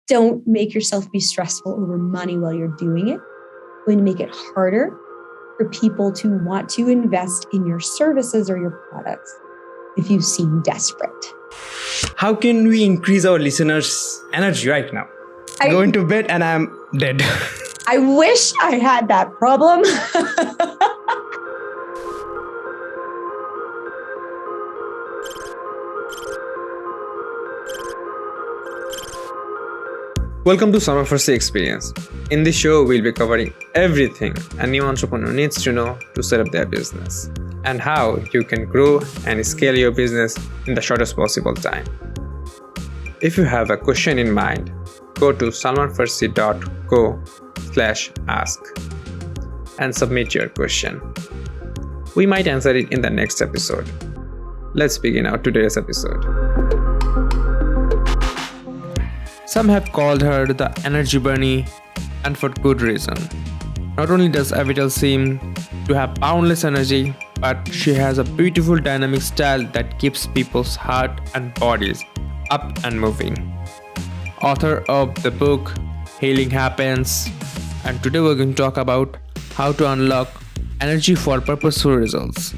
Don't make yourself be stressful over money while you're doing it. Going to make it harder for people to want to invest in your services or your products if you seem desperate. How can we increase our listeners' energy right now? Going to bed and I'm dead. I wish I had that problem. Welcome to Summer Farsi Experience. In this show, we'll be covering everything a new entrepreneur needs to know to set up their business and how you can grow and scale your business in the shortest possible time. If you have a question in mind, go to salmanfarsi.co/ask and submit your question. We might answer it in the next episode. Let's begin our today's episode. Some have called her the energy bunny, and for good reason. Not only does Avital seem to have boundless energy, but she has a beautiful dynamic style that keeps people's heart and bodies up and moving. Author of the book Healing Happens, and today we're going to talk about how to unlock energy for purposeful results.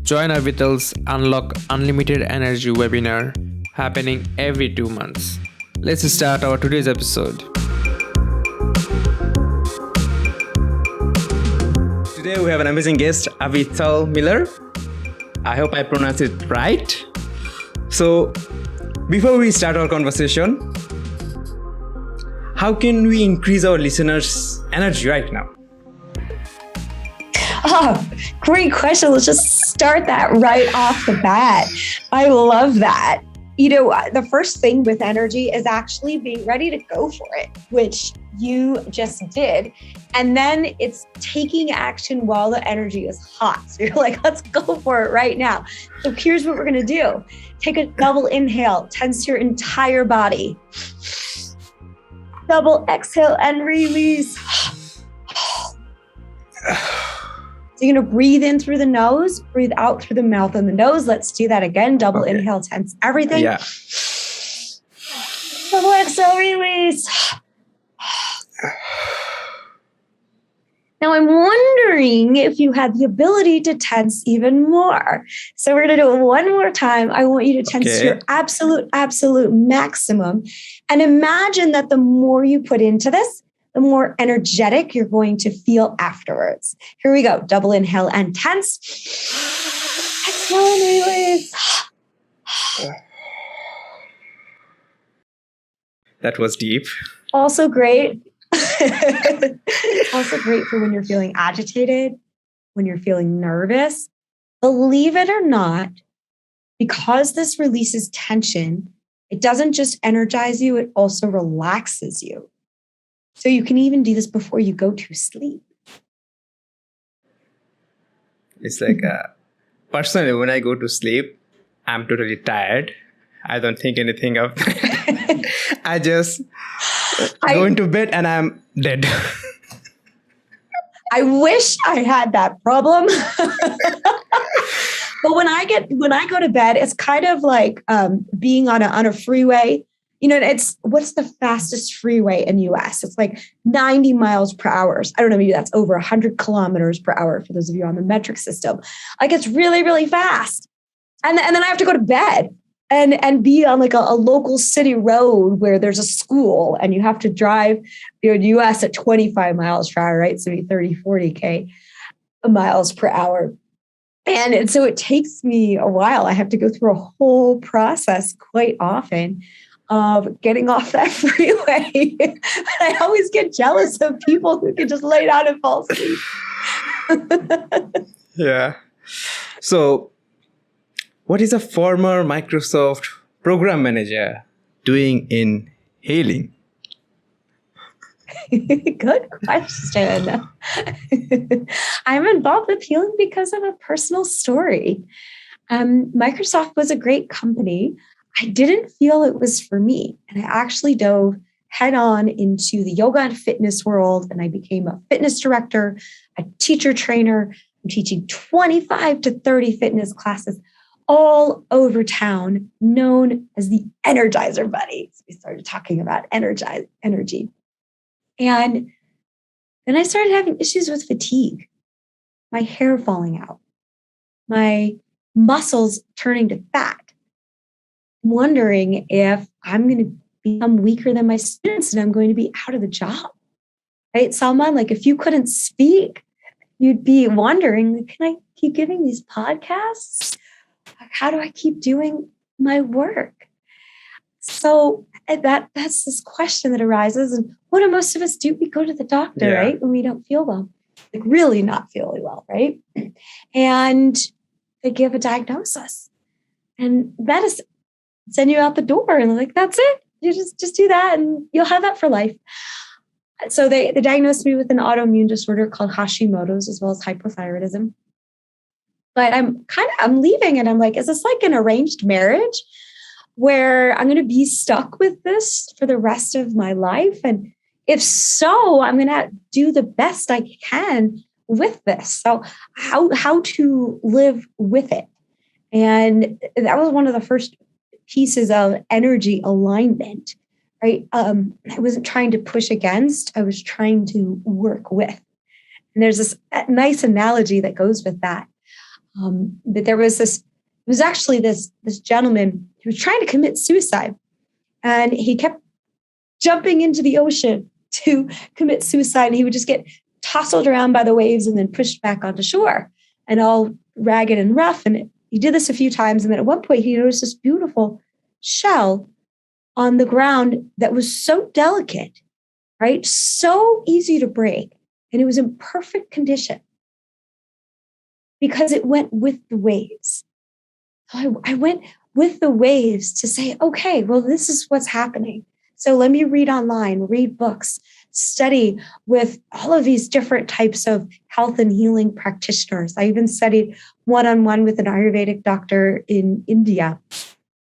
Join Avital's Unlock Unlimited Energy webinar happening every 2 months. Let's start our today's episode. Today we have an amazing guest, Avital Miller. I hope I pronounced it right. So, before we start our conversation, how can we increase our listeners' energy right now? Oh, great question. Let's just start that right off the bat. I love that. You know, the first thing with energy is actually being ready to go for it, which you just did. And then it's taking action while the energy is hot. So you're like, let's go for it right now. So here's what we're going to do. Take a double inhale, tense your entire body. Double exhale and release. So you're going to breathe in through the nose, breathe out through the mouth and the nose. Let's do that again. Double inhale, tense everything. Yeah. Double exhale, release. Now I'm wondering if you had the ability to tense even more. So we're going to do it one more time. I want you to tense to your absolute maximum. And imagine that the more you put into this, the more energetic you're going to feel afterwards. Here we go. Double inhale and tense. Exhale and release. That was deep. Also great. Also great for when you're feeling agitated, when you're feeling nervous. Believe it or not, because this releases tension, it doesn't just energize you, it also relaxes you. So you can even do this before you go to sleep. It's like, personally, when I go to sleep, I'm totally tired. I don't think anything of I just go into bed and I'm dead. I wish I had that problem. But when I go to bed, it's kind of like being on a freeway. You know, what's the fastest freeway in the US? It's like 90 miles per hour. I don't know, maybe that's over 100 kilometers per hour for those of you on the metric system. Like it's really, really fast. And then I have to go to bed and be on like a local city road where there's a school and you have to drive, you know, in the US at 25 miles per hour, right? So maybe 30, 40K miles per hour. And so it takes me a while. I have to go through a whole process quite often of getting off that freeway. I always get jealous of people who can just lay down and fall asleep. Yeah. So, what is a former Microsoft program manager doing in healing? Good question. I'm involved with healing because of a personal story. Microsoft was a great company. I didn't feel it was for me. And I actually dove head on into the yoga and fitness world. And I became a fitness director, a teacher trainer. I'm teaching 25 to 30 fitness classes all over town, known as the Energizer Bunny. So we started talking about energy. And then I started having issues with fatigue, my hair falling out, my muscles turning to fat, wondering if I'm going to become weaker than my students and I'm going to be out of the job. Right, Salman? Like if you couldn't speak, you'd be wondering, can I keep giving these podcasts? How do I keep doing my work? So that's this question that arises. And what do most of us do? We go to the doctor, right? When we don't feel well, like really not feeling well, right? And they give a diagnosis and medicine send you out the door and they're like, that's it. You just do that and you'll have that for life. So they diagnosed me with an autoimmune disorder called Hashimoto's as well as hypothyroidism. But I'm leaving and I'm like, is this like an arranged marriage where I'm going to be stuck with this for the rest of my life? And if so, I'm going to do the best I can with this. So how to live with it. And that was one of the first pieces of energy alignment, right? I wasn't trying to push against, I was trying to work with. And there's this nice analogy that goes with that. That there was this gentleman who was trying to commit suicide. And he kept jumping into the ocean to commit suicide. And he would just get tousled around by the waves and then pushed back onto shore and all ragged and rough. And he did this a few times. And then at one point, he noticed this beautiful shell on the ground that was so delicate, right? So easy to break. And it was in perfect condition because it went with the waves. So I went with the waves to say, okay, well, this is what's happening. So let me read online, read books, study with all of these different types of health and healing practitioners. I even studied one-on-one with an Ayurvedic doctor in India.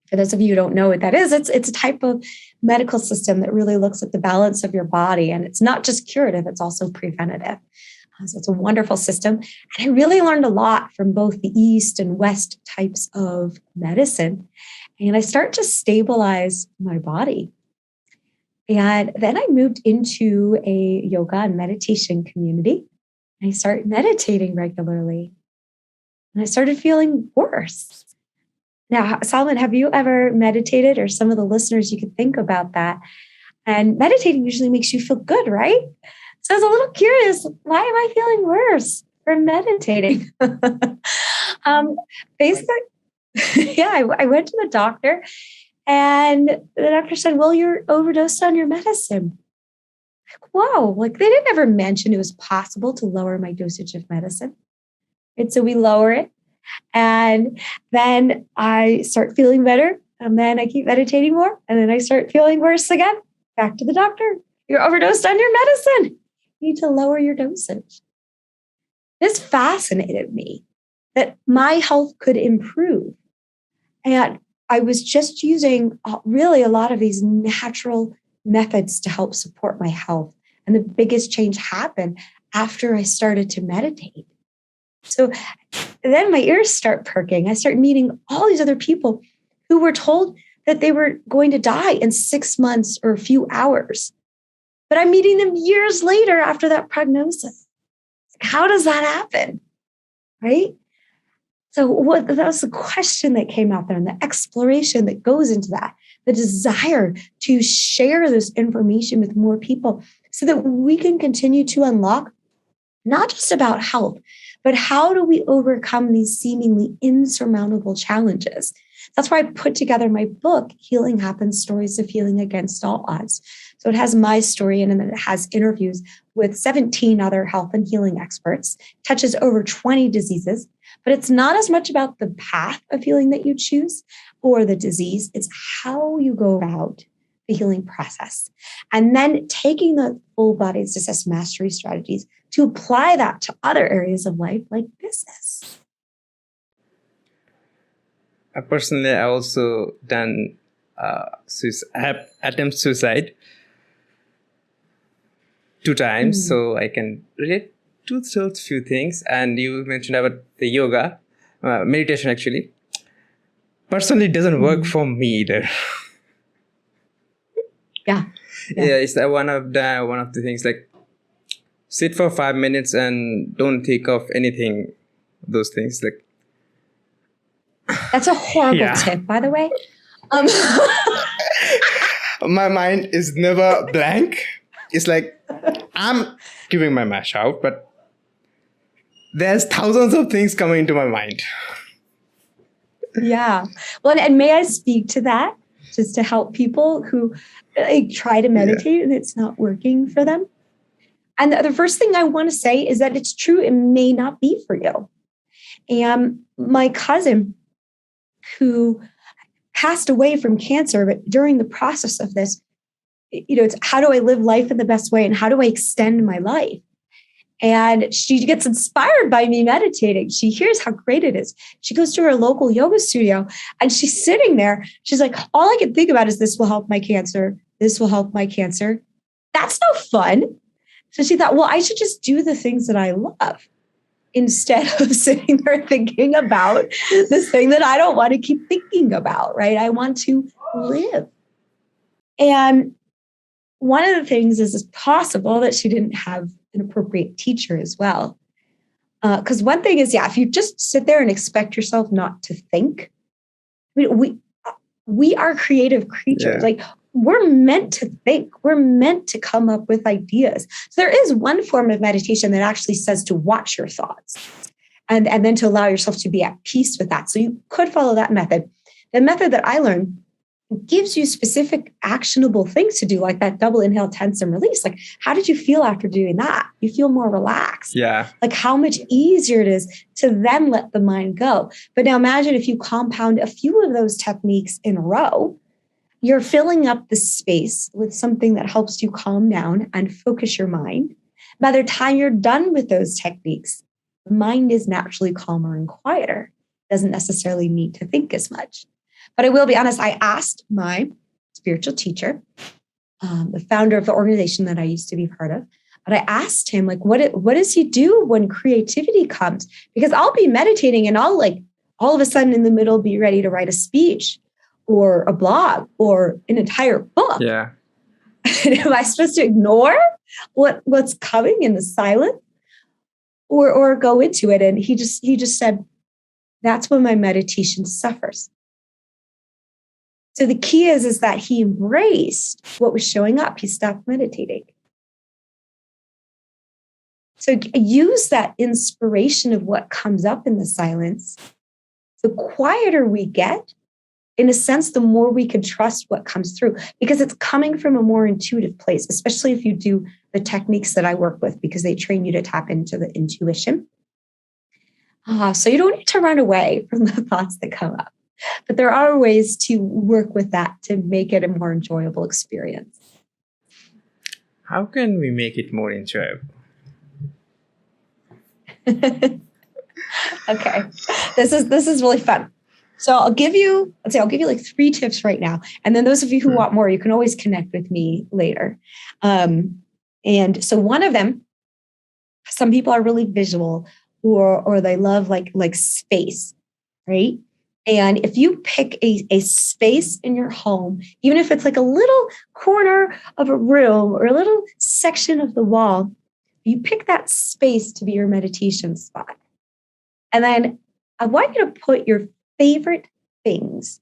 For those of you who don't know what that is, it's a type of medical system that really looks at the balance of your body. And it's not just curative, it's also preventative. So it's a wonderful system. And I really learned a lot from both the East and West types of medicine. And I start to stabilize my body. And then I moved into a yoga and meditation community. I started meditating regularly. And I started feeling worse. Now, Salman, have you ever meditated, or some of the listeners, you could think about that? And meditating usually makes you feel good, right? So I was a little curious, why am I feeling worse from meditating? Basically, I went to the doctor and the doctor said, well, you're overdosed on your medicine. Like, whoa, like they didn't ever mention it was possible to lower my dosage of medicine. And so we lower it. And then I start feeling better. And then I keep meditating more. And then I start feeling worse again. Back to the doctor. You're overdosed on your medicine. You need to lower your dosage. This fascinated me that my health could improve. And I was just using really a lot of these natural methods to help support my health. And the biggest change happened after I started to meditate. So then my ears start perking. I start meeting all these other people who were told that they were going to die in 6 months or a few hours. But I'm meeting them years later after that prognosis. How does that happen? Right? So that was the question that came out there and the exploration that goes into that, the desire to share this information with more people so that we can continue to unlock not just about health, but how do we overcome these seemingly insurmountable challenges? That's why I put together my book, Healing Happens, Stories of Healing Against All Odds. So it has my story and then it has interviews with 17 other health and healing experts, touches over 20 diseases, but it's not as much about the path of healing that you choose or the disease. It's how you go about the healing process. And then taking the full body success mastery strategies to apply that to other areas of life like business. Personally, I also done attempt suicide 2 times, so I can relate to those few things. And you mentioned about the yoga, meditation actually. personally, it doesn't work for me either. Yeah. Yeah, it's that one of the things, like sit for 5 minutes and don't think of anything. Those things, like, That's a horrible tip, by the way. My mind is never blank. It's like I'm giving my mash out, but there's thousands of things coming into my mind. Yeah. Well, and may I speak to that just to help people who try to meditate and it's not working for them? And the first thing I want to say is that it's true. It may not be for you. And my cousin who passed away from cancer, but during the process of this, it's how do I live life in the best way and how do I extend my life? And she gets inspired by me meditating. She hears how great it is. She goes to her local yoga studio and she's sitting there. She's like, all I can think about is this will help my cancer. This will help my cancer. That's no fun. So she thought, well, I should just do the things that I love instead of sitting there thinking about this thing that I don't want to keep thinking about, right? I want to live. And one of the things is it's possible that she didn't have an appropriate teacher as well. Because one thing is, if you just sit there and expect yourself not to think, I mean, we are creative creatures. Like we're meant to think. We're meant to come up with ideas. So there is one form of meditation that actually says to watch your thoughts and then to allow yourself to be at peace with that. So you could follow that method. The method that I learned gives you specific actionable things to do, like that double inhale, tense and release. Like, how did you feel after doing that? You feel more relaxed. Yeah. Like how much easier it is to then let the mind go. But now imagine if you compound a few of those techniques in a row, you're filling up the space with something that helps you calm down and focus your mind. By the time you're done with those techniques, the mind is naturally calmer and quieter. It doesn't necessarily need to think as much. But I will be honest, I asked my spiritual teacher, the founder of the organization that I used to be part of, but I asked him, like, what does he do when creativity comes? Because I'll be meditating and I'll like all of a sudden in the middle be ready to write a speech or a blog or an entire book. Yeah. Am I supposed to ignore what's coming in the silence or go into it? And he just said, that's when my meditation suffers. So the key is that he embraced what was showing up. He stopped meditating. So use that inspiration of what comes up in the silence. The quieter we get, in a sense, the more we can trust what comes through because it's coming from a more intuitive place, especially if you do the techniques that I work with because they train you to tap into the intuition. So you don't need to run away from the thoughts that come up. But there are ways to work with that to make it a more enjoyable experience. How can we make it more enjoyable? Okay. This is really fun. So I'll give you like 3 tips right now. And then those of you who want more, you can always connect with me later. And so one of them, some people are really visual or they love like space, right? And if you pick a space in your home, even if it's like a little corner of a room or a little section of the wall, you pick that space to be your meditation spot. And then I want you to put your favorite things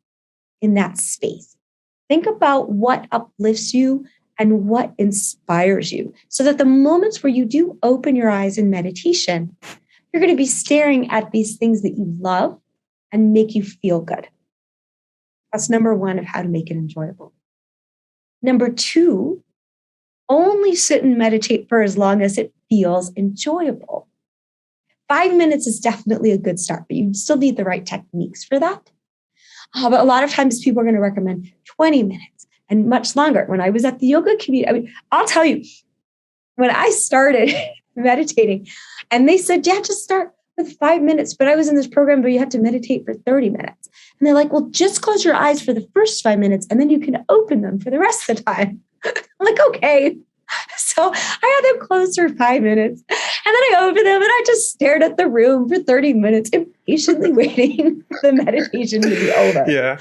in that space. Think about what uplifts you and what inspires you so that the moments where you do open your eyes in meditation, you're going to be staring at these things that you love and make you feel good. That's number 1 of how to make it enjoyable. Number 2, only sit and meditate for as long as it feels enjoyable. 5 minutes is definitely a good start, but you still need the right techniques for that. But a lot of times people are going to recommend 20 minutes and much longer. When I was at the yoga community, I'll tell you, when I started meditating and they said, just start with 5 minutes, but I was in this program where you have to meditate for 30 minutes. And they're like, well, just close your eyes for the first 5 minutes and then you can open them for the rest of the time. I'm like, okay. So I had them close for 5 minutes then I opened them and I just stared at the room for 30 minutes, impatiently waiting for the meditation to be over. Yeah.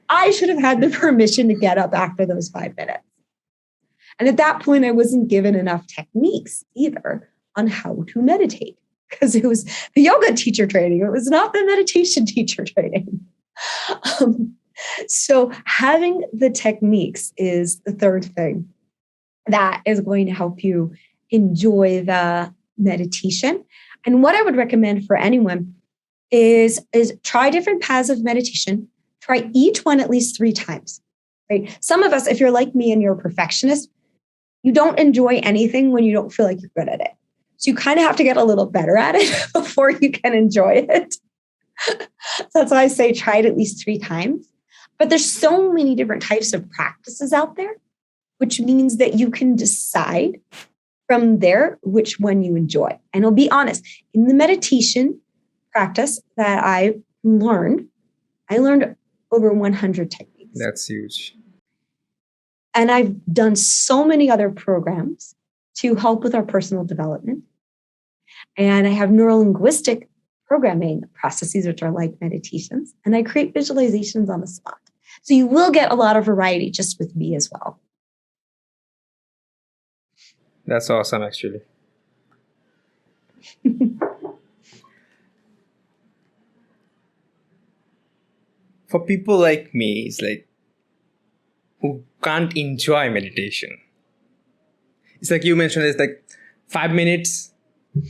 I should have had the permission to get up after those 5 minutes. And at that point, I wasn't given enough techniques either on how to meditate because it was the yoga teacher training. It was not the meditation teacher training. So having the techniques is the third thing that is going to help you enjoy the meditation. And what I would recommend for anyone is try different paths of meditation. Try each one at least 3 times, right? Some of us, if you're like me and you're a perfectionist, you don't enjoy anything when you don't feel like you're good at it. So you kind of have to get a little better at it before you can enjoy it. So that's why I say try it at least 3 times. But there's so many different types of practices out there, which means that you can decide from there which one you enjoy. And I'll be honest, in the meditation practice that I learned over 100 techniques. That's huge. And I've done so many other programs to help with our personal development. And I have neurolinguistic programming processes, which are like meditations. And I create visualizations on the spot. So you will get a lot of variety just with me as well. That's awesome, actually. For people like me, it's like who can't enjoy meditation. It's like you mentioned, it's like 5 minutes.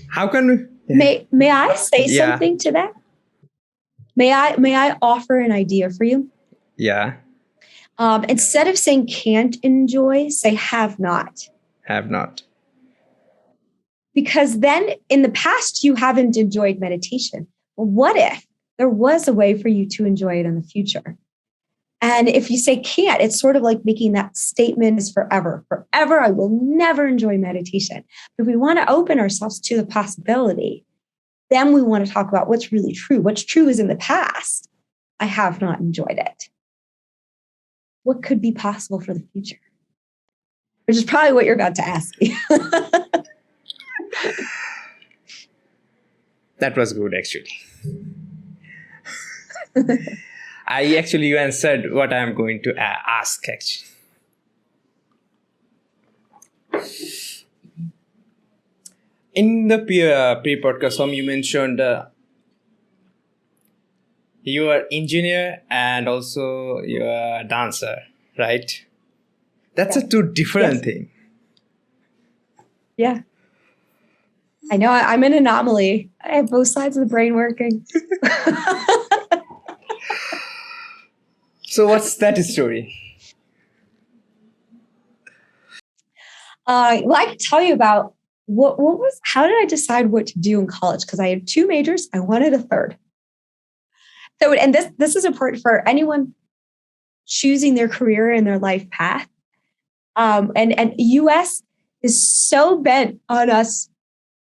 How can we? May I say something to that? May I offer an idea for you? Yeah. Instead of saying can't enjoy, say have not. Have not. Because then in the past, you haven't enjoyed meditation. Well, what if there was a way for you to enjoy it in the future? And if you say can't, it's sort of like making that statement is forever. Forever, I will never enjoy meditation. If we want to open ourselves to the possibility, then we want to talk about what's really true. What's true is in the past, I have not enjoyed it. What could be possible for the future? Which is probably what you're about to ask me. That was good, actually. You answered what I'm going to ask, actually. In the pre-podcast, you mentioned you are engineer and also you are a dancer, right? That's a two different thing. Yeah. I know I'm an anomaly. I have both sides of the brain working. So what's that story? Well, I can tell you about how did I decide what to do in college? Because I had 2 majors. I wanted a third. So, and this is important for anyone choosing their career and their life path. And US is so bent on us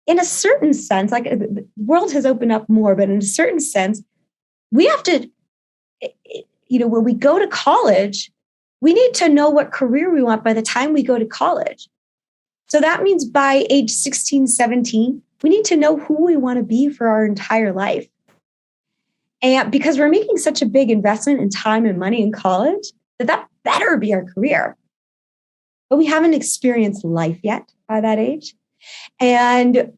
in a certain sense, like the world has opened up more, but in a certain sense, we have to, when we go to college, we need to know what career we want by the time we go to college. So that means by age 16, 17, we need to know who we want to be for our entire life. And because we're making such a big investment in time and money in college, that better be our career. But we haven't experienced life yet by that age. And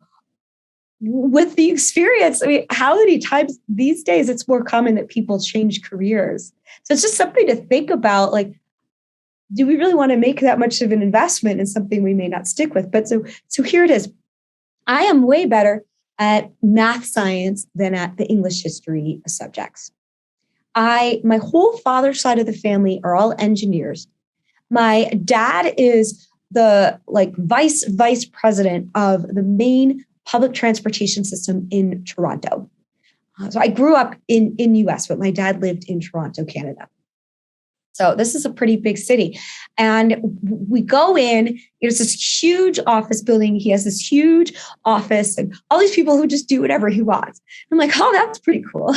with the experience, how many times these days it's more common that people change careers? So it's just something to think about. Like, do we really want to make that much of an investment in something we may not stick with? But so here it is. I am way better at math science than at the English history subjects. My whole father's side of the family are all engineers. My dad is the vice president of the main public transportation system in Toronto. So I grew up in US, but my dad lived in Toronto, Canada. So this is a pretty big city. And we go in, it's this huge office building. He has this huge office and all these people who just do whatever he wants. I'm like, oh, that's pretty cool.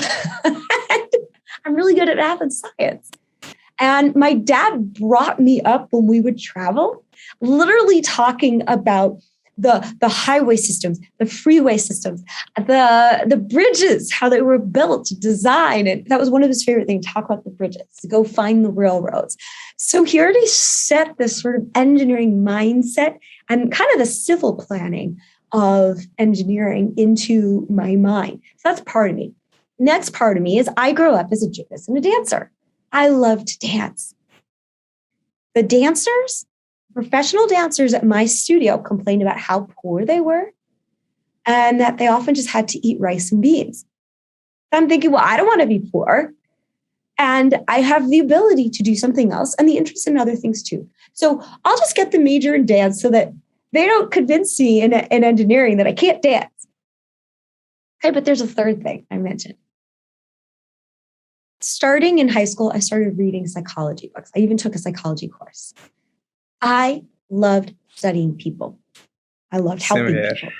I'm really good at math and science. And my dad brought me up when we would travel, literally talking about the highway systems, the freeway systems, the bridges, how they were built, designed. And that was one of his favorite things, talk about the bridges, to go find the railroads. So he already set this sort of engineering mindset and kind of the civil planning of engineering into my mind. So that's part of me. Next part of me is I grew up as a gymnast and a dancer. I love to dance. The dancers, professional dancers at my studio complained about how poor they were and that they often just had to eat rice and beans. I'm thinking, well, I don't want to be poor. And I have the ability to do something else and the interest in other things too. So I'll just get the major in dance so that they don't convince me in engineering that I can't dance. Okay, but there's a third thing I mentioned. Starting in high school, I started reading psychology books. I even took a psychology course. I loved studying people. I loved helping people.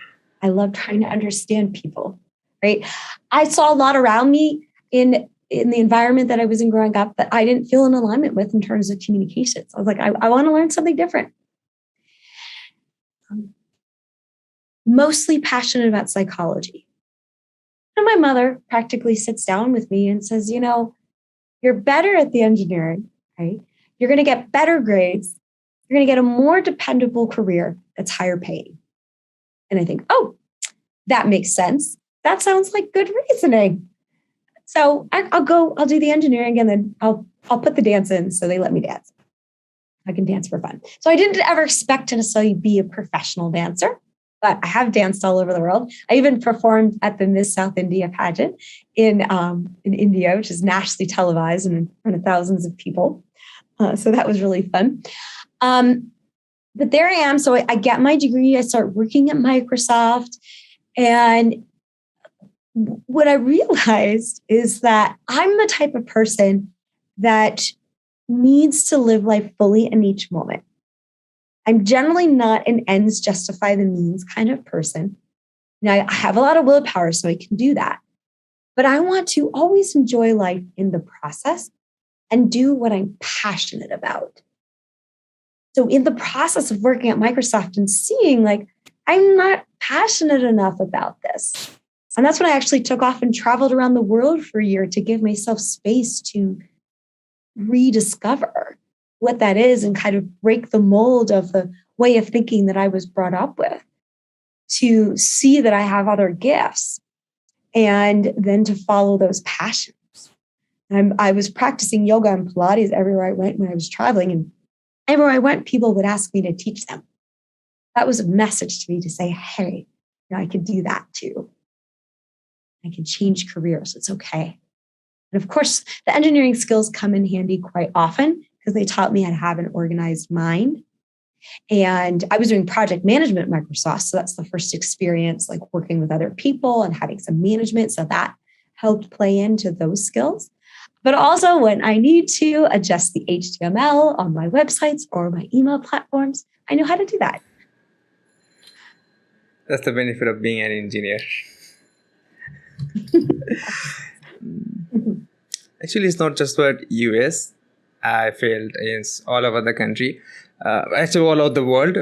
I loved trying to understand people, right? I saw a lot around me in the environment that I was in growing up that I didn't feel in alignment with in terms of communications. I was like, I want to learn something different. Mostly passionate about psychology. And my mother practically sits down with me and says, you know, you're better at the engineering, right? You're going to get better grades. You're going to get a more dependable career that's higher paying. And I think, oh, that makes sense. That sounds like good reasoning. So I'll do the engineering and then I'll put the dance in so they let me dance. I can dance for fun. So I didn't ever expect to necessarily be a professional dancer, but I have danced all over the world. I even performed at the Miss South India pageant in India, which is nationally televised and in front of thousands of people. So that was really fun. But there I am. So I get my degree. I start working at Microsoft. And what I realized is that I'm the type of person that needs to live life fully in each moment. I'm generally not an ends justify the means kind of person. Now, I have a lot of willpower, so I can do that. But I want to always enjoy life in the process and do what I'm passionate about. So in the process of working at Microsoft and seeing like, I'm not passionate enough about this. And that's when I actually took off and traveled around the world for a year to give myself space to rediscover what that is and kind of break the mold of the way of thinking that I was brought up with, to see that I have other gifts and then to follow those passions. I was practicing yoga and Pilates everywhere I went when I was traveling, and everywhere I went, people would ask me to teach them. That was a message to me to say, hey, I can do that too. I can change careers. It's okay. And of course, the engineering skills come in handy quite often because they taught me how to have an organized mind. And I was doing project management at Microsoft. So that's the first experience, like working with other people and having some management. So that helped play into those skills. But also when I need to adjust the HTML on my websites or my email platforms, I know how to do that. That's the benefit of being an engineer. Actually, it's not just for US. I failed against all over the country. Actually, all over the world.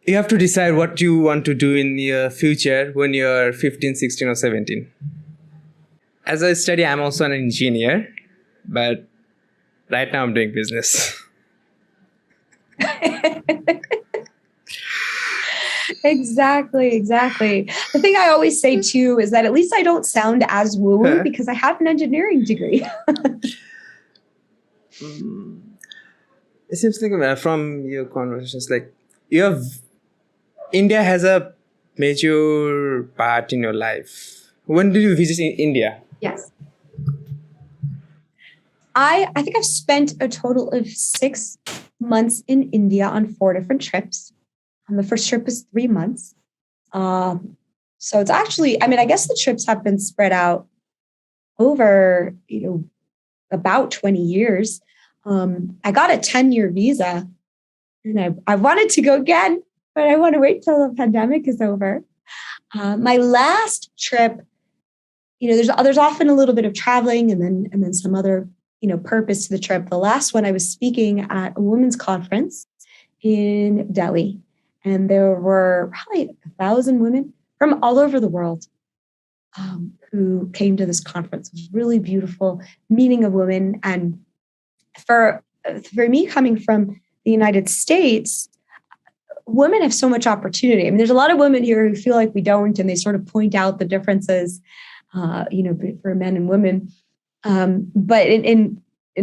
You have to decide what you want to do in your future when you're 15, 16, or 17. As I study, I'm also an engineer, but right now I'm doing business. Exactly. The thing I always say too is that at least I don't sound as woo because I have an engineering degree. It seems like from your conversations, like India has a major part in your life. When did you visit India? Yes. I think I've spent a total of 6 months in India on 4 different trips. The first trip was 3 months. So it's actually, I guess the trips have been spread out over, about 20 years. I got a 10-year visa and I wanted to go again, but I want to wait till the pandemic is over. My last trip, there's often a little bit of traveling and then some other, purpose to the trip. The last one I was speaking at a women's conference in Delhi. And there were probably 1,000 women from all over the world who came to this conference. It was really beautiful meeting of women. And for me, coming from the United States, women have so much opportunity. I mean, there's a lot of women here who feel like we don't, and they sort of point out the differences, for men and women. But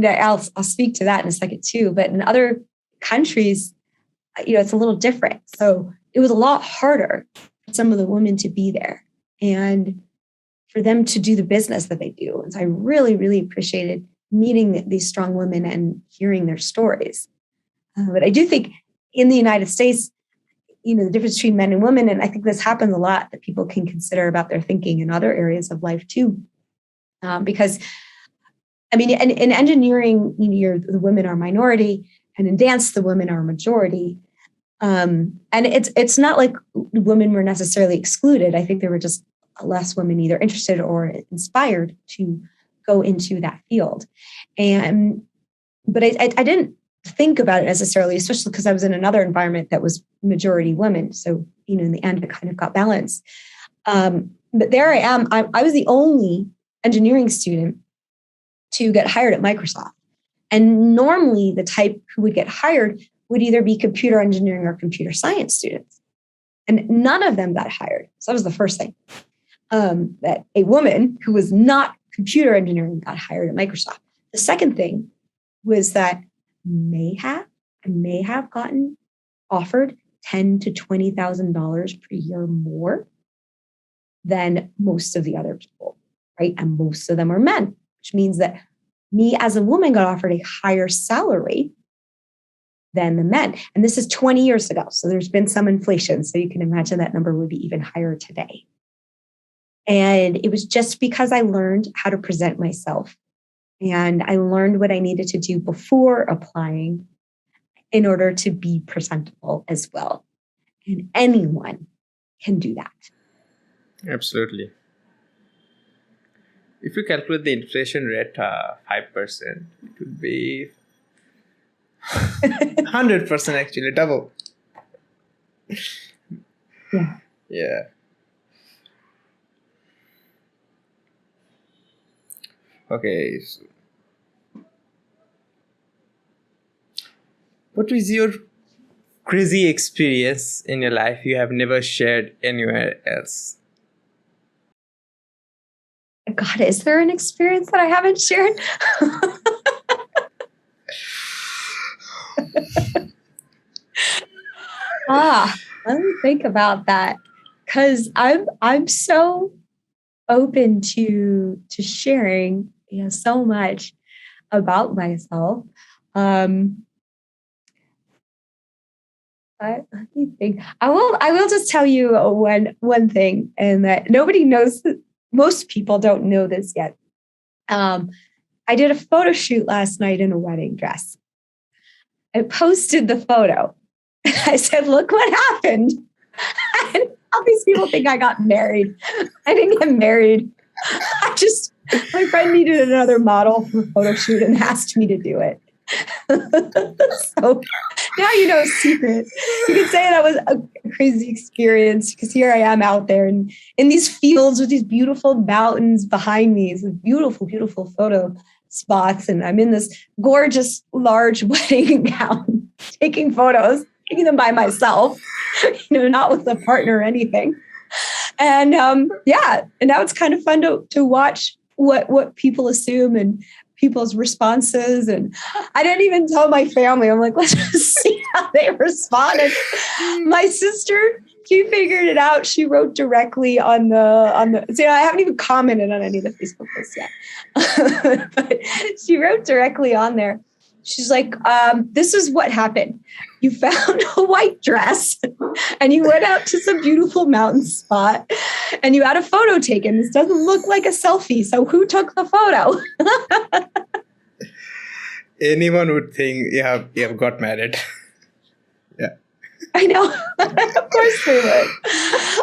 I'll speak to that in a second too. But in other countries, it's a little different. So it was a lot harder for some of the women to be there and for them to do the business that they do. And so I really, really appreciated meeting these strong women and hearing their stories. But I do think in the United States, the difference between men and women, and I think this happens a lot, that people can consider about their thinking in other areas of life too. Because, in engineering, the women are minority, and in dance, the women are majority. And it's not like women were necessarily excluded. I think there were just less women either interested or inspired to go into that field. But I didn't think about it necessarily, especially because I was in another environment that was majority women. So, in the end, it kind of got balanced. But there I am. I was the only engineering student to get hired at Microsoft. And normally the type who would get hired would either be computer engineering or computer science students. And none of them got hired. So that was the first thing. That a woman who was not computer engineering got hired at Microsoft. The second thing was that I may have gotten offered $10,000 to $20,000 per year more than most of the other people, right? And most of them are men, which means that me as a woman got offered a higher salary than the men. And this is 20 years ago. So there's been some inflation. So you can imagine that number would be even higher today. And it was just because I learned how to present myself. And I learned what I needed to do before applying in order to be presentable as well. And anyone can do that. Absolutely. If you calculate the inflation rate 5%, it would be 100% actually, double. Yeah. Yeah. Okay. So what is your crazy experience in your life you have never shared anywhere else? God, is there an experience that I haven't shared? Let me think about that, because I'm so open to sharing so much about myself. Let me think. I will just tell you one thing, and that nobody knows. Most people don't know this yet. I did a photo shoot last night in a wedding dress. I posted the photo. I said, "Look what happened." And all these people think I got married. I didn't get married. My friend needed another model for a photo shoot and asked me to do it. So now you know a secret. You could say that was a crazy experience, because here I am out there in these fields with these beautiful mountains behind me. It's beautiful, beautiful photo spots. And I'm in this gorgeous, large wedding gown, taking photos, taking them by myself, not with a partner or anything. And and now it's kind of fun to watch what people assume and people's responses. And I didn't even tell my family. I'm like, let's just see how they responded. My sister, she figured it out. She wrote directly on the see, I haven't even commented on any of the Facebook posts yet. But she wrote directly on there. She's like, this is what happened. You found a white dress and you went out to some beautiful mountain spot and you had a photo taken. This doesn't look like a selfie. So who took the photo? Anyone would think you have got married. Yeah. I know. Of course they would.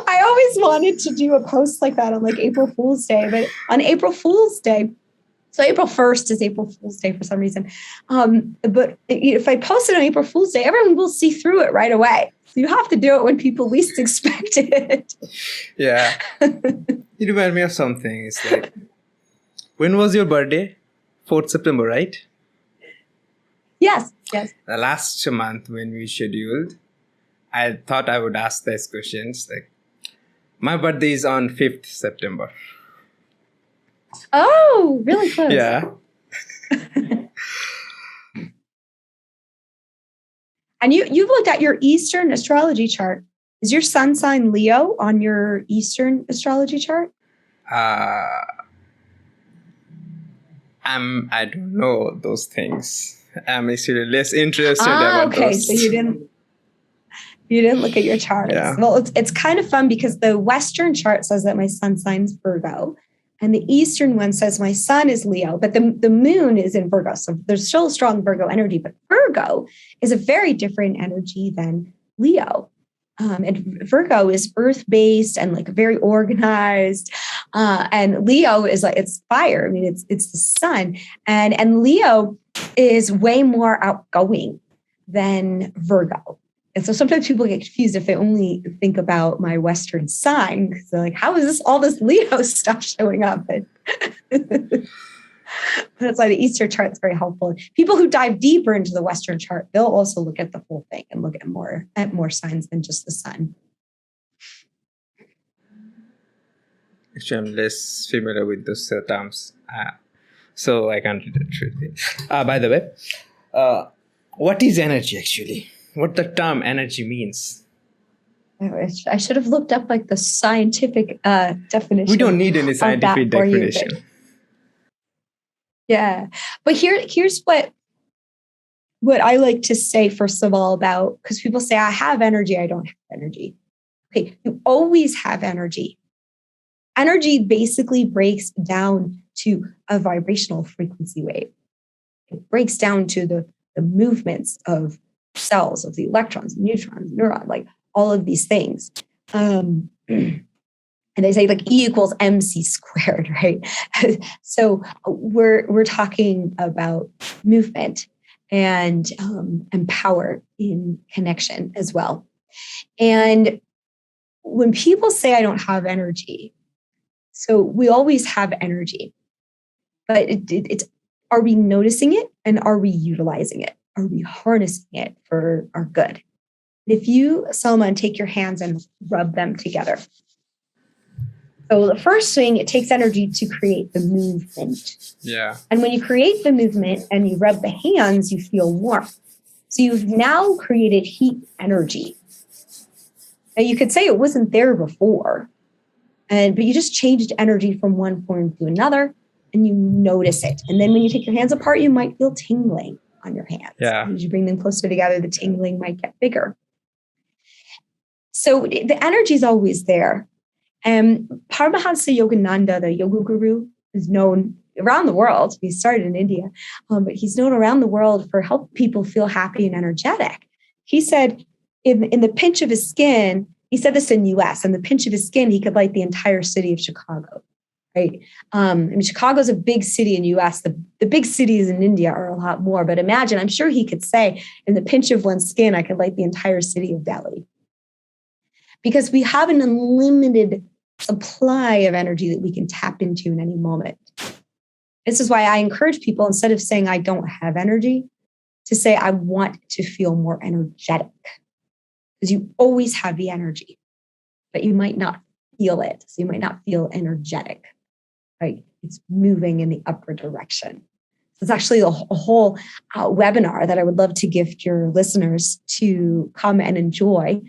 I always wanted to do a post like that on April Fool's Day. But on April Fool's Day, So April 1st is April Fool's Day for some reason. But if I post it on April Fool's Day, everyone will see through it right away. So you have to do it when people least expect it. Yeah. You remind me of something. It's like, when was your birthday? 4th September, right? Yes. The last month when we scheduled, I thought I would ask these questions. Like, my birthday is on 5th September. Oh, really close. Yeah. And you've looked at your Eastern astrology chart. Is your sun sign Leo on your Eastern astrology chart? I don't know those things. I'm actually less interested about okay. those. So you didn't look at your charts. Yeah. Well, it's kind of fun because the Western chart says that my sun sign's Virgo, and the Eastern one says my sun is Leo, but the moon is in Virgo. So there's still strong Virgo energy, but Virgo is a very different energy than Leo. And Virgo is earth-based and like very organized. And Leo is like, it's fire. I mean, it's the sun. And Leo is way more outgoing than Virgo. And so sometimes people get confused if they only think about my Western sign, because they're like, how is all this Leo stuff showing up? That's why the Eastern chart is very helpful. People who dive deeper into the Western chart, they'll also look at the whole thing and look at more signs than just the sun. Actually, I'm less familiar with those terms. So I can't read it. By the way, what is energy actually? What the term energy means? I should have looked up like the scientific definition. We don't need any scientific definition. Yeah. But here's what I like to say, first of all, about, because people say, I have energy, I don't have energy. Okay, you always have energy. Energy basically breaks down to a vibrational frequency wave. It breaks down to the movements of cells, of the electrons, neutrons, neurons, like all of these things. And they say like E equals MC squared, right? So we're talking about movement and power in connection as well. And when people say I don't have energy, so we always have energy, but it's, are we noticing it and are we utilizing it? Are we harnessing it for our good? If you, Salman, take your hands and rub them together. So the first thing, it takes energy to create the movement. Yeah. And when you create the movement and you rub the hands, you feel warmth. So you've now created heat energy. Now you could say it wasn't there before, but you just changed energy from one form to another and you notice it. And then when you take your hands apart, you might feel tingling on your hands. Yeah. As you bring them closer together, the tingling might get bigger. So the energy is always there. Paramahansa Yogananda, the yoga guru, is known around the world. He started in India, but he's known around the world for helping people feel happy and energetic. He said in the pinch of his skin, he said this in US, in the pinch of his skin, he could light the entire city of Chicago. Right? I mean, Chicago's a big city in US. The big cities in India are a lot more. But imagine, I'm sure he could say, in the pinch of one's skin, I could light the entire city of Delhi. Because we have an unlimited supply of energy that we can tap into in any moment. This is why I encourage people, instead of saying I don't have energy, to say I want to feel more energetic. Because you always have the energy, but you might not feel it. So you might not feel energetic. Right? It's moving in the upward direction. It's actually a whole webinar that I would love to gift your listeners to come and enjoy.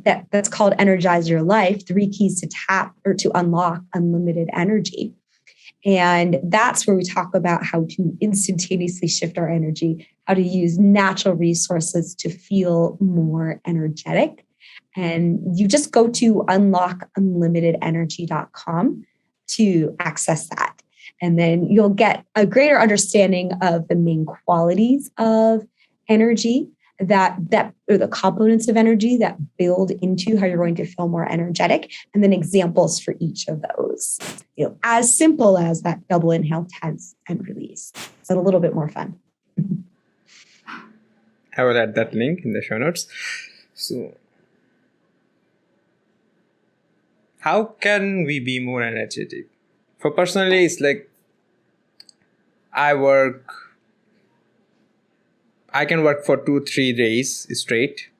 That's called Energize Your Life, 3 Keys to Tap or to Unlock Unlimited Energy. And that's where we talk about how to instantaneously shift our energy, how to use natural resources to feel more energetic. And you just go to unlockunlimitedenergy.com to access that. And then you'll get a greater understanding of the main qualities of energy that or the components of energy that build into how you're going to feel more energetic, and then examples for each of those. As simple as that double inhale, tense, and release. So a little bit more fun. I will add that link in the show notes. So, how can we be more energetic? For personally, it's like I can work for 2-3 days straight,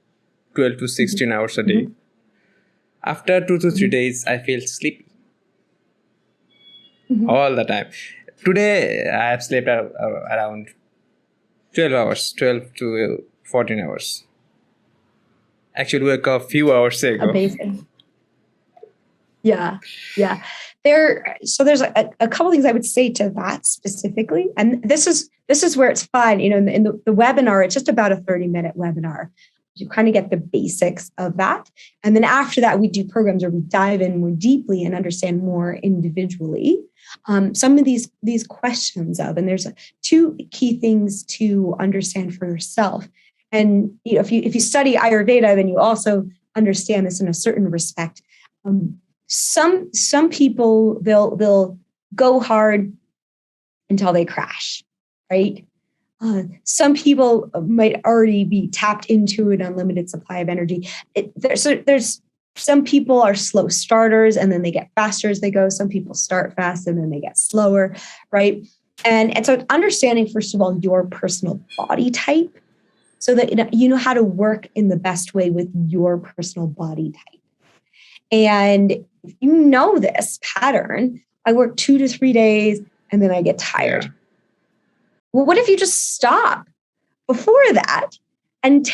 12 to 16 hours a day. After 2 to 3 days, I feel sleepy all the time. Today, I have slept around 12 hours, 12 to 14 hours. Actually, woke up a few hours ago. Amazing. Yeah. So there's a couple things I would say to that specifically. And this is where it's fun. In the webinar, it's just about a 30-minute webinar. You kind of get the basics of that. And then after that, we do programs where we dive in more deeply and understand more individually some of these questions and there's 2 key things to understand for yourself. And if you study Ayurveda, then you also understand this in a certain respect. Some people they'll go hard until they crash, right? Some people might already be tapped into an unlimited supply of energy. There's some people are slow starters and then they get faster as they go. Some people start fast and then they get slower, right? And so understanding, first of all, your personal body type so that you know how to work in the best way with your personal body type. And if you know this pattern, I work 2 to 3 days and then I get tired. Well, what if you just stop before that and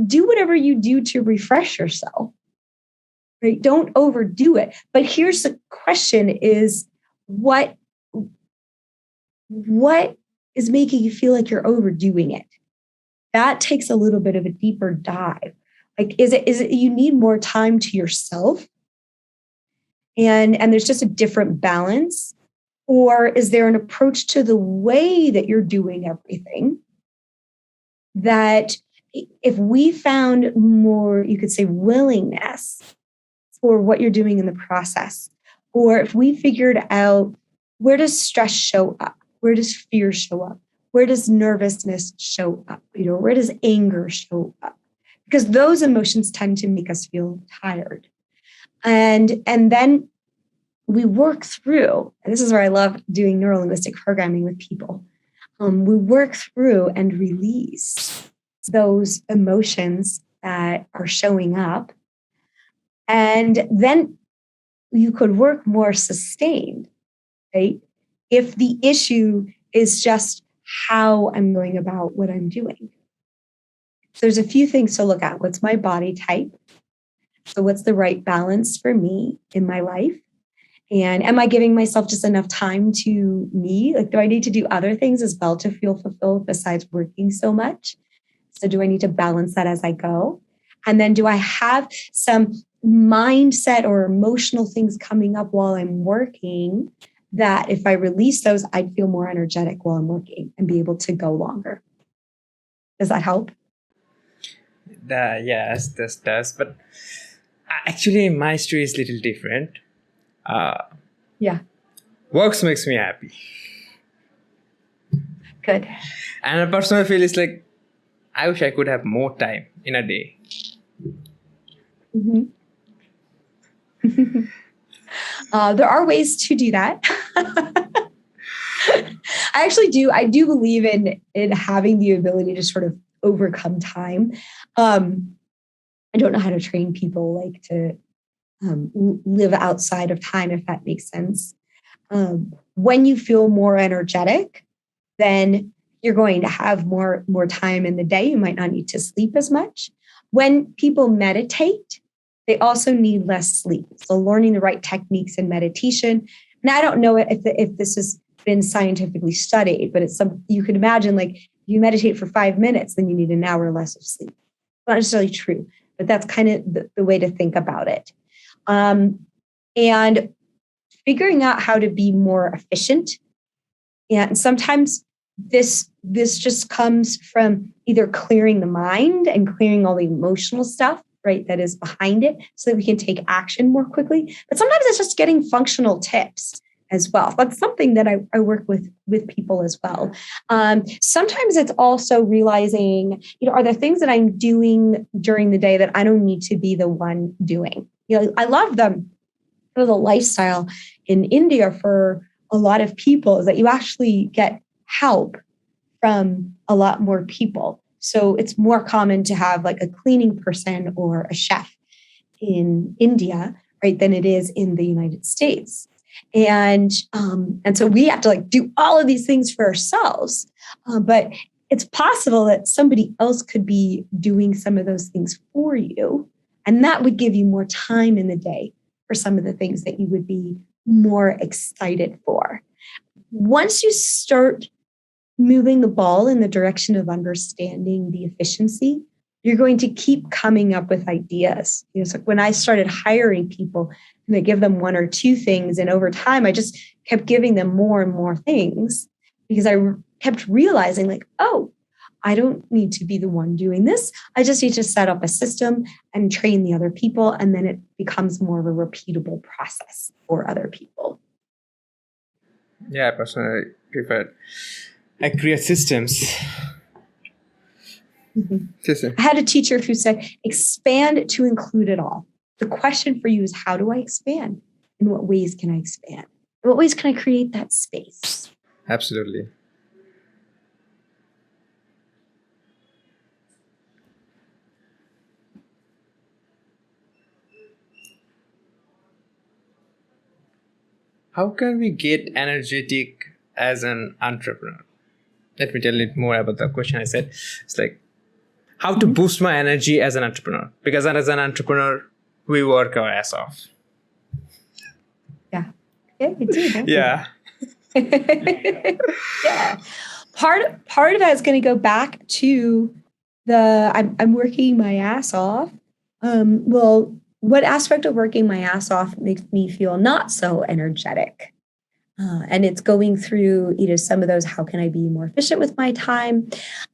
do whatever you do to refresh yourself, right? Don't overdo it. But here's the question is what is making you feel like you're overdoing it? That takes a little bit of a deeper dive. Like, is it you need more time to yourself? And there's just a different balance? Or is there an approach to the way that you're doing everything that if we found more, you could say, willingness for what you're doing in the process, or if we figured out where does stress show up? Where does fear show up? Where does nervousness show up? Where does anger show up? Because those emotions tend to make us feel tired. And then we work through, and this is where I love doing neurolinguistic programming with people. We work through and release those emotions that are showing up. And then you could work more sustained, right? If the issue is just how I'm going about what I'm doing. So there's a few things to look at. What's my body type? So what's the right balance for me in my life? And am I giving myself just enough time to me? Like, do I need to do other things as well to feel fulfilled besides working so much? So do I need to balance that as I go? And then do I have some mindset or emotional things coming up while I'm working that if I release those, I'd feel more energetic while I'm working and be able to go longer? Does that help? Yes, this does. But actually, my story is a little different. Works makes me happy. Good. And a personal feel is like, I wish I could have more time in a day. Mm-hmm. There are ways to do that. I do believe in having the ability to sort of overcome time. I don't know how to train people like to live outside of time, if that makes sense. When you feel more energetic, then you're going to have more time in the day. You might not need to sleep as much. When people meditate, they also need less sleep. So learning the right techniques in meditation. And I don't know if this has been scientifically studied, but it's you could imagine, like, you meditate for 5 minutes, then you need an hour less of sleep. Not necessarily true, but that's kind of the way to think about it. And figuring out how to be more efficient. And sometimes this just comes from either clearing the mind and clearing all the emotional stuff, right, that is behind it so that we can take action more quickly. But sometimes it's just getting functional tips as well. That's something that I work with people as well. Sometimes it's also realizing, are there things that I'm doing during the day that I don't need to be the one doing? I love the lifestyle in India for a lot of people is that you actually get help from a lot more people. So it's more common to have like a cleaning person or a chef in India, right, than it is in the United States. And so we have to like do all of these things for ourselves. But it's possible that somebody else could be doing some of those things for you. And that would give you more time in the day for some of the things that you would be more excited for. Once you start moving the ball in the direction of understanding the efficiency, you're going to keep coming up with ideas. It's like when I started hiring people, and I give them one or two things, and over time, I just kept giving them more and more things because I kept realizing like, oh, I don't need to be the one doing this. I just need to set up a system and train the other people, and then it becomes more of a repeatable process for other people. Yeah, I personally prefer I create systems. Mm-hmm. I had a teacher who said, expand to include it all. The question for you is, how do I expand? In what ways can I expand? In what ways can I create that space? Absolutely. How can we get energetic as an entrepreneur? Let me tell you more about the question I said. It's like, how to boost my energy as an entrepreneur? Because as an entrepreneur, we work our ass off. Yeah. Yeah, you do. Don't Yeah. Yeah. Part of that is going to go back to I'm working my ass off. Well, what aspect of working my ass off makes me feel not so energetic? And it's going through, some of those, how can I be more efficient with my time?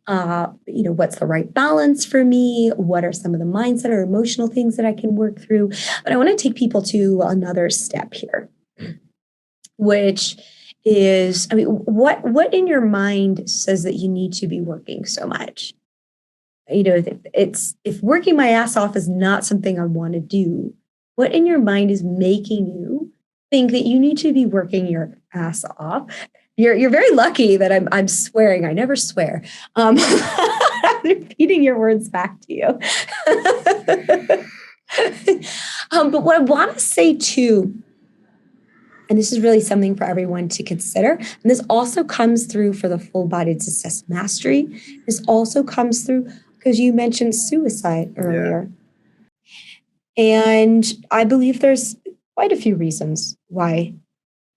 What's the right balance for me? What are some of the mindset or emotional things that I can work through? But I want to take people to another step here, which is, what in your mind says that you need to be working so much? If working my ass off is not something I want to do, what in your mind is making you think that you need to be working your ass off? You're very lucky that I'm swearing. I never swear. I'm repeating your words back to you. But what I want to say too, and this is really something for everyone to consider, and this also comes through for the full-bodied success mastery. This also comes through because you mentioned suicide earlier. Yeah. And I believe there's quite a few reasons why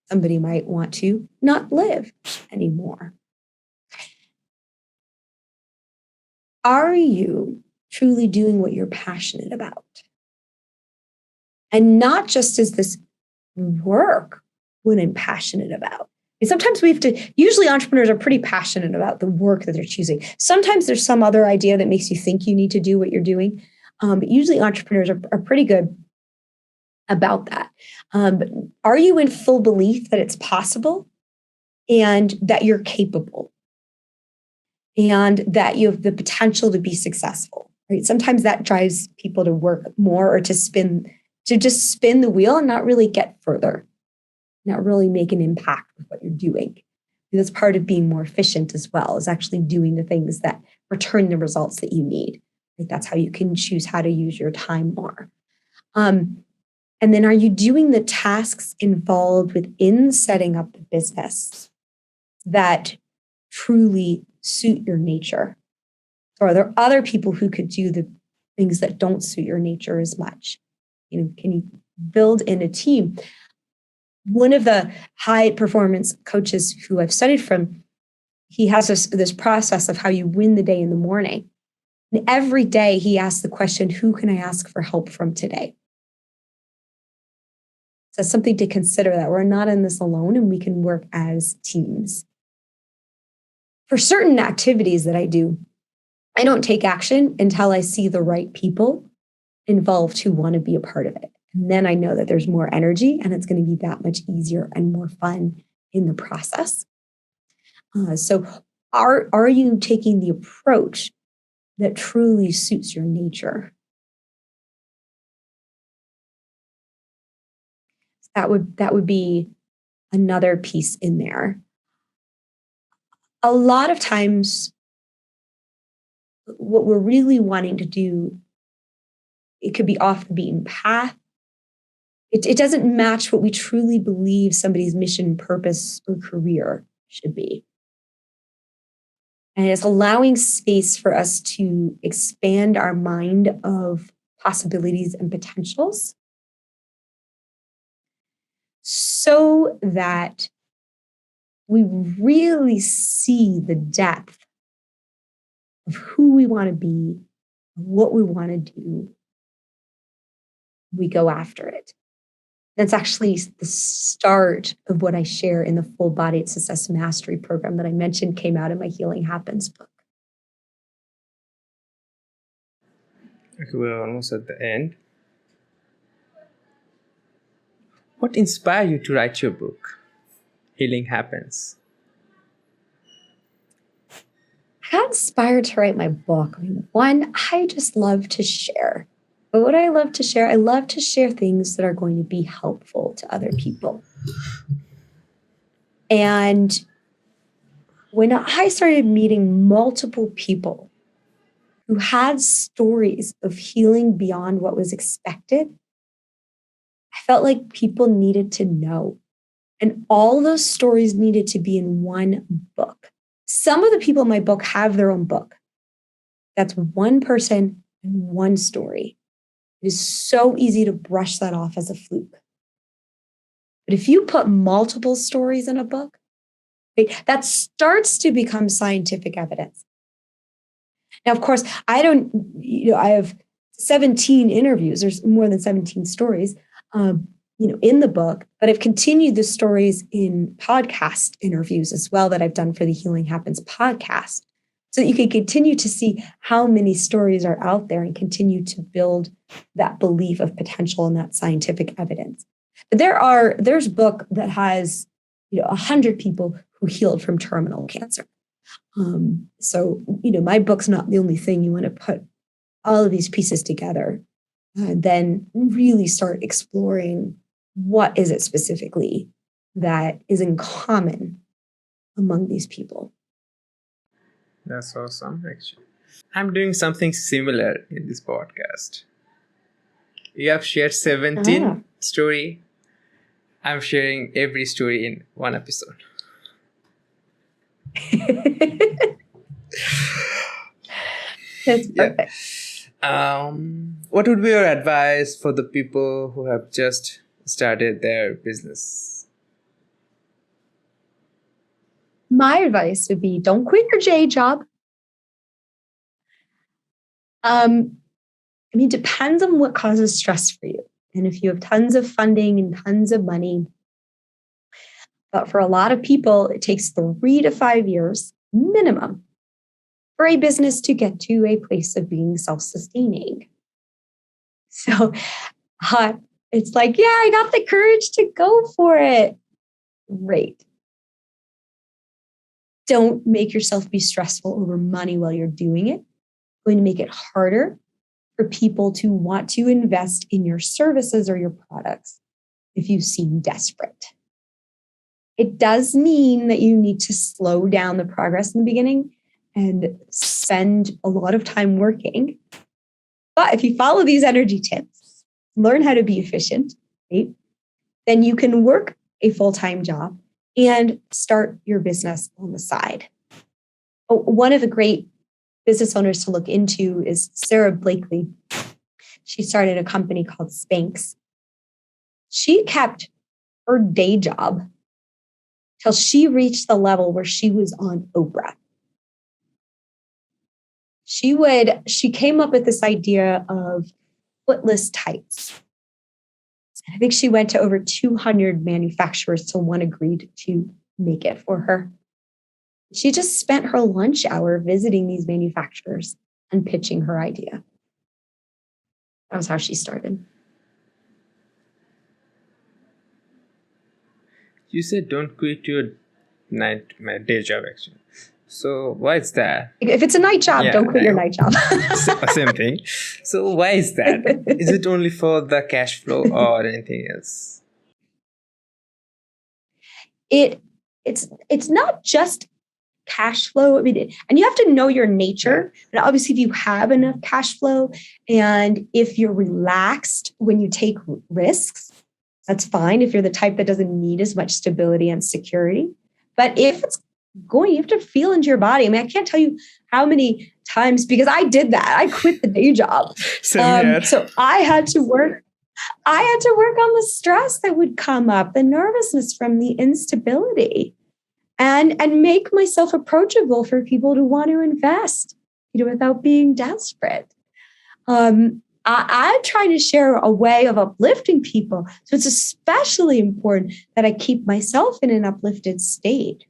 somebody might want to not live anymore. Are you truly doing what you're passionate about? And not just is this work what I'm passionate about. And sometimes usually entrepreneurs are pretty passionate about the work that they're choosing. Sometimes there's some other idea that makes you think you need to do what you're doing. But usually entrepreneurs are pretty good about that. But are you in full belief that it's possible and that you're capable and that you have the potential to be successful? Right? Sometimes that drives people to work more or to just spin the wheel and not really get further, not really make an impact with what you're doing. And that's part of being more efficient as well, is actually doing the things that return the results that you need. Right? That's how you can choose how to use your time more. And then are you doing the tasks involved within setting up the business that truly suit your nature? Or are there other people who could do the things that don't suit your nature as much? Can you build in a team? One of the high performance coaches who I've studied from, he has this process of how you win the day in the morning. And every day he asks the question, who can I ask for help from today? So that's something to consider, that we're not in this alone and we can work as teams. For certain activities that I do, I don't take action until I see the right people involved who want to be a part of it. And then I know that there's more energy and it's going to be that much easier and more fun in the process. So are you taking the approach that truly suits your nature? That would be another piece in there. A lot of times, what we're really wanting to do, it could be off the beaten path. It doesn't match what we truly believe somebody's mission, purpose, or career should be. And it's allowing space for us to expand our mind of possibilities and potentials so that we really see the depth of who we want to be, what we want to do. We go after it. That's actually the start of what I share in the Full Bodied Success Mastery program that I mentioned came out in my Healing Happens book. Okay, we're almost at the end. What inspired you to write your book, Healing Happens? I got inspired to write my book. One, I just love to share. But what I love to share things that are going to be helpful to other people. And when I started meeting multiple people who had stories of healing beyond what was expected, I felt like people needed to know. And all those stories needed to be in one book. Some of the people in my book have their own book. That's one person and one story. It is so easy to brush that off as a fluke. But if you put multiple stories in a book, right, that starts to become scientific evidence. Now, of course, I have 17 interviews. There's more than 17 stories, in the book, but I've continued the stories in podcast interviews as well that I've done for the Healing Happens podcast. So that you can continue to see how many stories are out there and continue to build that belief of potential and that scientific evidence. But there's a book that has 100 people who healed from terminal cancer. So my book's not the only thing. You want to put all of these pieces together, then really start exploring what is it specifically that is in common among these people. That's awesome, actually. I'm doing something similar in this podcast. You have shared 17 story. I'm sharing every story in one episode. That's perfect. What would be your advice for the people who have just started their business? My advice would be don't quit your day job. Depends on what causes stress for you. And if you have tons of funding and tons of money, but for a lot of people, it takes 3 to 5 years minimum for a business to get to a place of being self-sustaining. So it's like, yeah, I got the courage to go for it. Great. Don't make yourself be stressful over money while you're doing it. Going to make it harder for people to want to invest in your services or your products if you seem desperate. It does mean that you need to slow down the progress in the beginning and spend a lot of time working. But if you follow these energy tips, learn how to be efficient, right? Then you can work a full-time job and start your business on the side. One of the great business owners to look into is Sarah Blakely. She started a company called Spanx. She kept her day job till she reached the level where she was on Oprah. She came up with this idea of footless tights. I think she went to over 200 manufacturers till one agreed to make it for her. She just spent her lunch hour visiting these manufacturers and pitching her idea. That was how she started. You said don't quit your day job actually. So why is that? If it's a night job, don't quit your night job. Same thing. So why is that? Is it only for the cash flow or anything else? It's not just cash flow. I mean, and you have to know your nature. And obviously, if you have enough cash flow and if you're relaxed when you take risks, that's fine. If you're the type that doesn't need as much stability and security. But if it's going, you have to feel into your body. I mean, I can't tell you how many times, because I did that. I quit the day job. So I had to work on the stress that would come up, the nervousness from the instability, and make myself approachable for people to want to invest, without being desperate. I try to share a way of uplifting people. So it's especially important that I keep myself in an uplifted state.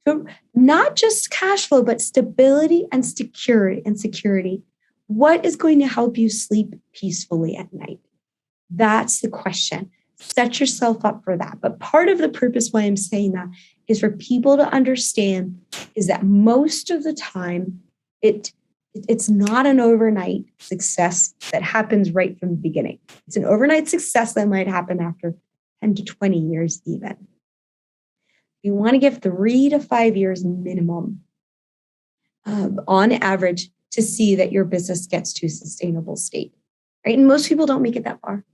So not just cash flow, but stability and security. What is going to help you sleep peacefully at night? That's the question. Set yourself up for that. But part of the purpose why I'm saying that is for people to understand is that most of the time, it's not an overnight success that happens right from the beginning. It's an overnight success that might happen after 10 to 20 years even. You want to give 3 to 5 years minimum on average to see that your business gets to a sustainable state, right? And most people don't make it that far.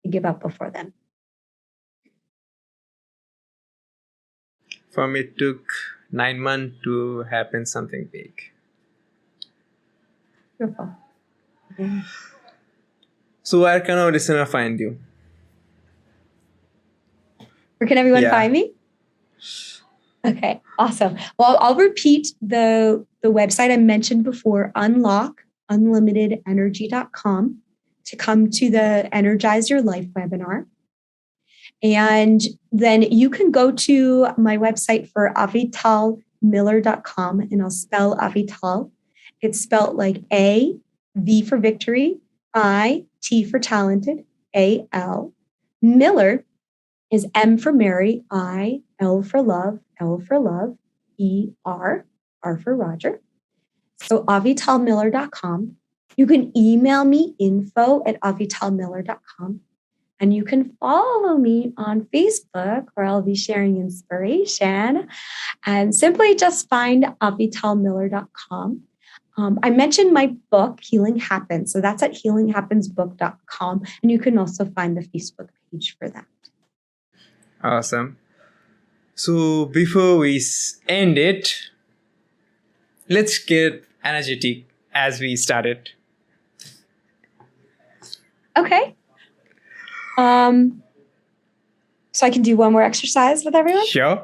They give up before then. For me, it took 9 months to happen something big. Beautiful. Yeah. So where can our listener find you? Where can everyone find me? Okay, awesome. Well, I'll repeat the website I mentioned before, unlockunlimitedenergy.com, to come to the Energize Your Life webinar. And then you can go to my website for avitalmiller.com, and I'll spell Avital. It's spelled like A, V for victory, I, T for talented, A-L. Miller is M for Mary, I, L for love, E-R, R for Roger. So avitalmiller.com. You can email me info@avitalmiller.com. And you can follow me on Facebook, where I'll be sharing inspiration. And simply just find avitalmiller.com. I mentioned my book, Healing Happens. So that's at healinghappensbook.com. And you can also find the Facebook page for that. Awesome. So before we end it, let's get energetic as we started. Okay. So I can do one more exercise with everyone? Sure.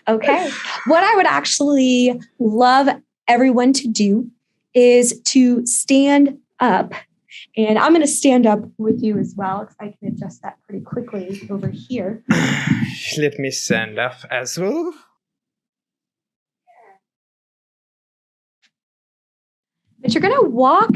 Okay. What I would actually love everyone to do is to stand up. And I'm going to stand up with you as well, because I can adjust that pretty quickly over here. Let me stand up as well. But you're going to walk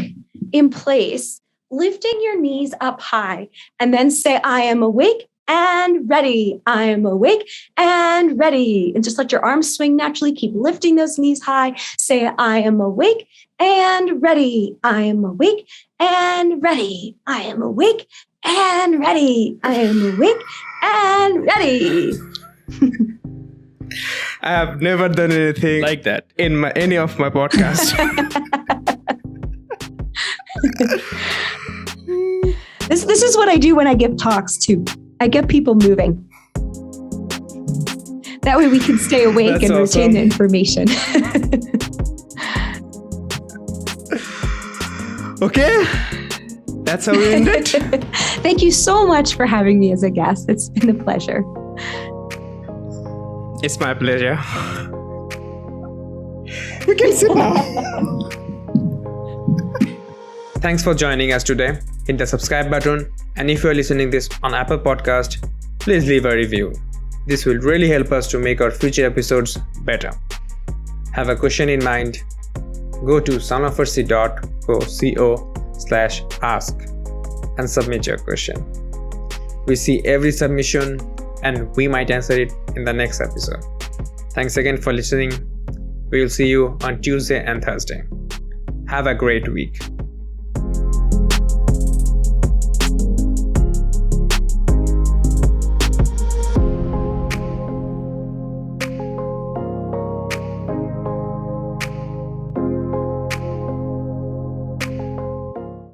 in place, lifting your knees up high, and then say, I am awake and ready. I am awake and ready. And just let your arms swing naturally. Keep lifting those knees high. Say, I am awake and ready. I am awake and ready. I am awake and ready. I am awake and ready. I have never done anything like that in any of my podcasts. This is what I do when I give talks too. I get people moving. That way we can stay awake and retain the information. Okay, that's how we end it. Thank you so much for having me as a guest. It's been a pleasure. It's my pleasure. You can sit now. Thanks for joining us today. Hit the subscribe button, and if you're listening this on Apple Podcast, please leave a review. This will really help us to make our future episodes better. Have a question in mind? Go to salmanfarsi.co/ask and submit your question. We see every submission and we might answer it in the next episode. Thanks again for listening. We will see you on Tuesday and Thursday. Have a great week.